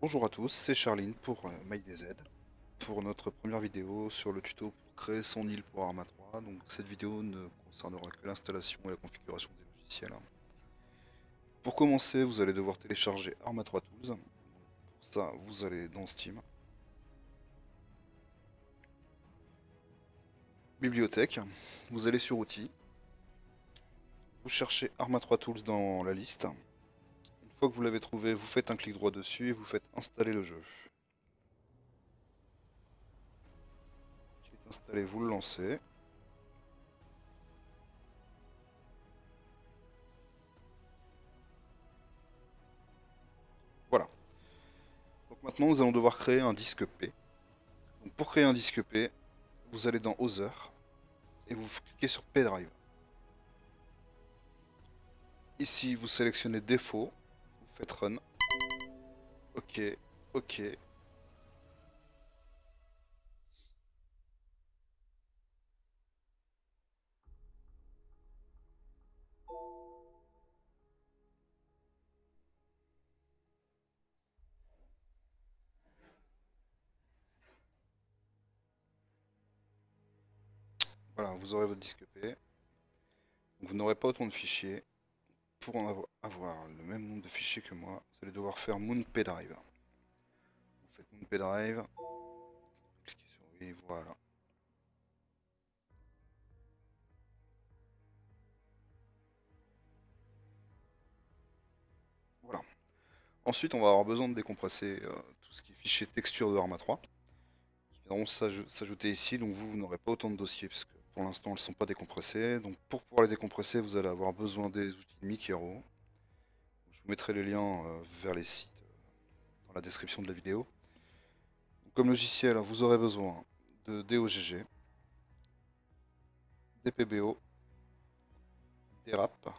Bonjour à tous, c'est Charline pour MyDZ, pour notre première vidéo sur le tuto pour créer son île pour Arma 3. Donc cette vidéo ne concernera que l'installation et la configuration des logiciels. Pour commencer, vous allez devoir télécharger Arma 3 Tools. Pour ça, vous allez dans Steam, Bibliothèque, vous allez sur Outils, vous cherchez Arma 3 Tools dans la liste. Une fois que vous l'avez trouvé, vous faites un clic droit dessus et vous faites installer le jeu. Il est installé, vous le lancez. Voilà. Donc maintenant, nous allons devoir créer un disque P. Donc pour créer un disque P, vous allez dans Other et vous cliquez sur P Drive. Ici, vous sélectionnez Défaut, vous faites Run. OK, OK. Voilà, vous aurez votre disque P. Donc vous n'aurez pas autant de fichiers. Pour en avoir le même nombre de fichiers que moi, vous allez devoir faire Moon P Drive. Vous faites Moon P Drive, cliquez sur oui, voilà. Voilà. Ensuite, on va avoir besoin de décompresser tout ce qui est fichier texture de Arma 3, qui viendront s'ajouter ici. Donc vous n'aurez pas autant de dossiers, parce que pour l'instant, elles ne sont pas décompressées. Donc pour pouvoir les décompresser, vous allez avoir besoin des outils de Mikero. Je vous mettrai les liens vers les sites dans la description de la vidéo. Donc, comme logiciel, vous aurez besoin de DOGG, DPBO, DRAP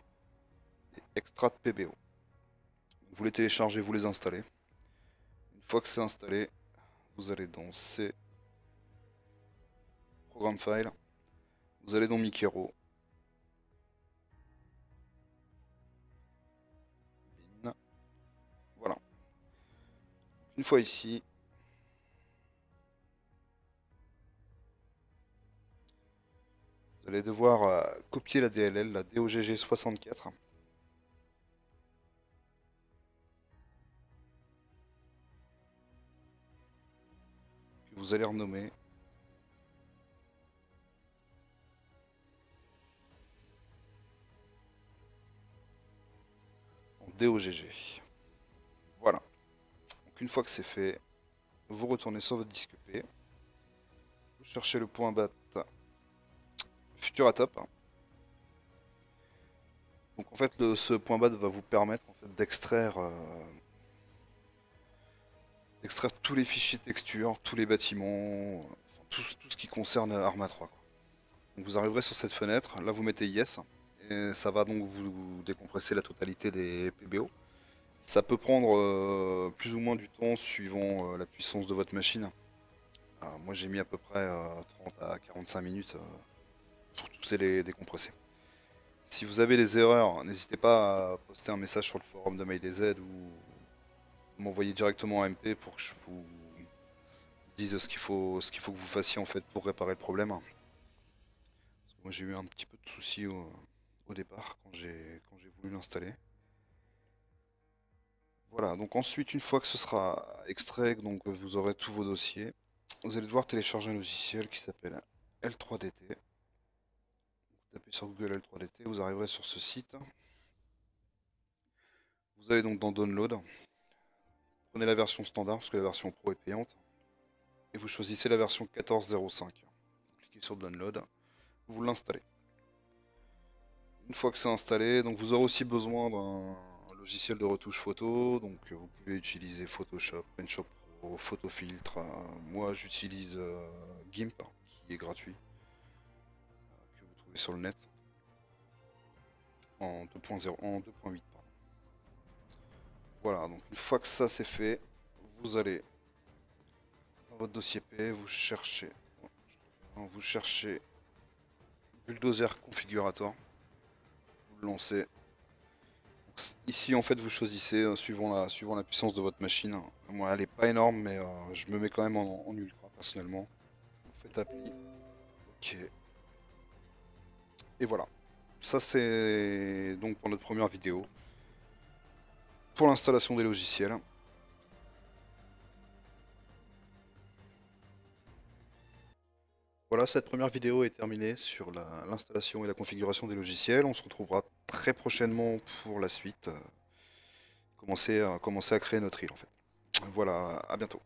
et Extract PBO. Vous les téléchargez, vous les installez. Une fois que c'est installé, vous allez dans C, Programme File, vous allez dans Mikero, Bin, voilà. Une fois ici, vous allez devoir copier la DLL, la DOGG 64. Que vous allez renommer en DOGG. Voilà. Donc une fois que c'est fait, vous retournez sur votre disque P, vous cherchez le point BAT Futuratop. Donc en fait, ce point BAT va vous permettre en fait, d'extraire tous les fichiers textures, tous les bâtiments, tout ce qui concerne Arma 3. Quoi. Donc vous arriverez sur cette fenêtre, là vous mettez Yes, et ça va donc vous décompresser la totalité des PBO. Ça peut prendre plus ou moins du temps suivant la puissance de votre machine. Moi j'ai mis à peu près 30 à 45 minutes pour tous les décompresser. Si vous avez des erreurs, n'hésitez pas à poster un message sur le forum de MyDZ ou m'envoyer directement un MP pour que je vous dise ce qu'il faut que vous fassiez en fait pour réparer le problème. Parce que moi j'ai eu un petit peu de soucis au départ quand j'ai voulu l'installer. Voilà, donc ensuite une fois que ce sera extrait, donc vous aurez tous vos dossiers, vous allez devoir télécharger un logiciel qui s'appelle L3DT. Vous tapez sur Google L3DT, vous arriverez sur ce site. Vous allez donc dans Download. Prenez la version standard parce que la version pro est payante. Et vous choisissez la version 14.05. Cliquez sur Download, vous l'installez. Une fois que c'est installé, donc vous aurez aussi besoin d'un logiciel de retouche photo. Donc vous pouvez utiliser Photoshop, PaintShop Pro, Photofiltre. Moi j'utilise GIMP qui est gratuit, que vous trouvez sur le net en 2.0, en 2.8. Voilà, donc une fois que ça c'est fait, vous allez dans votre dossier P, vous cherchez Bulldozer Configurator, vous le lancez. Ici, en fait, vous choisissez suivant la puissance de votre machine. Moi, elle est pas énorme, mais je me mets quand même en ultra, personnellement. Vous faites appli. Ok. Et voilà. Ça, c'est donc pour notre première vidéo. Pour l'installation des logiciels. Voilà, cette première vidéo est terminée sur l'installation et la configuration des logiciels. On se retrouvera très prochainement pour la suite. Commencer à créer notre île, en fait. Voilà, à bientôt.